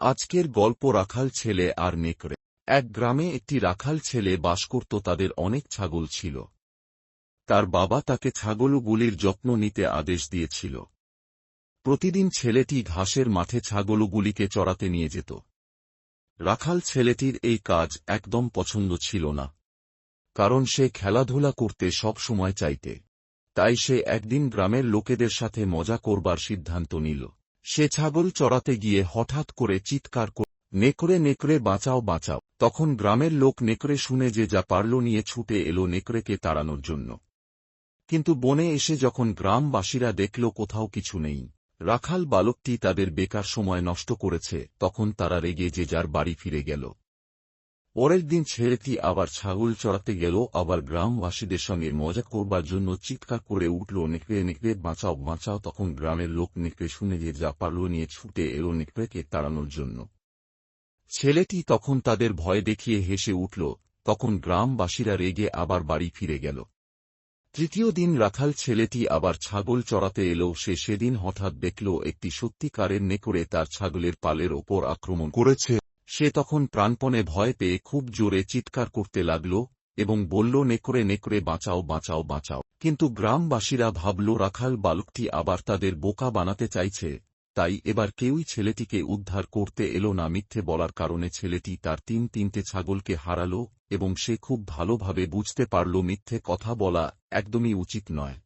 আজকের গল্প রাখাল ছেলে আর নেকড়ে। এক গ্রামে একটি রাখাল ছেলে বাস করত। তাদের অনেক ছাগল ছিল। তার বাবা তাকে ছাগলগুলির যত্ন নিতে আদেশ দিয়েছিল। প্রতিদিন ছেলেটি ঘাসের মাঠে ছাগলগুলিকে চড়াতে নিয়ে যেত। রাখাল ছেলেটির এই কাজ একদম পছন্দ ছিল না, কারণ সে খেলাধুলা করতে সব সময় চাইতে। তাই সে একদিন গ্রামের লোকেদের সাথে মজা করবার সিদ্ধান্ত নিল। সে ছাগল চড়াতে গিয়ে হঠাৎ করে চিৎকার করে, নেকড়ে নেকড়ে বাঁচাও বাঁচাও। তখন গ্রামের লোক নেকড়ে শুনে যে যা পারল নিয়ে ছুটে এলো নেকড়েকে তাড়ানোর জন্য। কিন্তু বনে এসে যখন গ্রামবাসীরা দেখল কোথাও কিছু নেই, রাখাল বালকটি তাদের বেকার সময় নষ্ট করেছে, তখন তারা রেগে যে যার বাড়ি ফিরে গেল। পরের দিন ছেলেটি আবার ছাগল চড়াতে গেল, আবার গ্রামবাসীদের সঙ্গে মজা করবার জন্য চিৎকার করে উঠল, নেকড়ে নেকড়ে বাঁচাও বাঁচাও। তখন গ্রামের লোক নেকড়ে শুনে যে যা পারল নিয়ে ছুটে এলো নেকড়েকে তাড়ানোর জন্য। ছেলেটি তখন তাদের ভয় দেখিয়ে হেসে উঠল। তখন গ্রামবাসীরা রেগে আবার বাড়ি ফিরে গেল। তৃতীয় দিন রাখাল ছেলেটি আবার ছাগল চড়াতে এলো। সে সেদিন হঠাৎ দেখল একটি সত্যিকারের নেকড়ে তার ছাগলের পালের ওপর আক্রমণ করেছে। সে তখন প্রাণপণে ভয় পেয়ে খুব জোরে চিৎকার করতে লাগল এবং বলল, নেকড়ে নেকড়ে বাঁচাও বাঁচাও বাঁচাও। কিন্তু গ্রামবাসীরা ভাবল রাখাল বালকটি আবার তাদের বোকা বানাতে চাইছে, তাই এবার কেউই ছেলেটিকে উদ্ধার করতে এলো না। মিথ্যে বলার কারণে ছেলেটি তার তিনটে ছাগলকে হারাল এবং সে খুব ভালোভাবে বুঝতে পারল মিথ্যে কথা বলা একদমই উচিত নয়।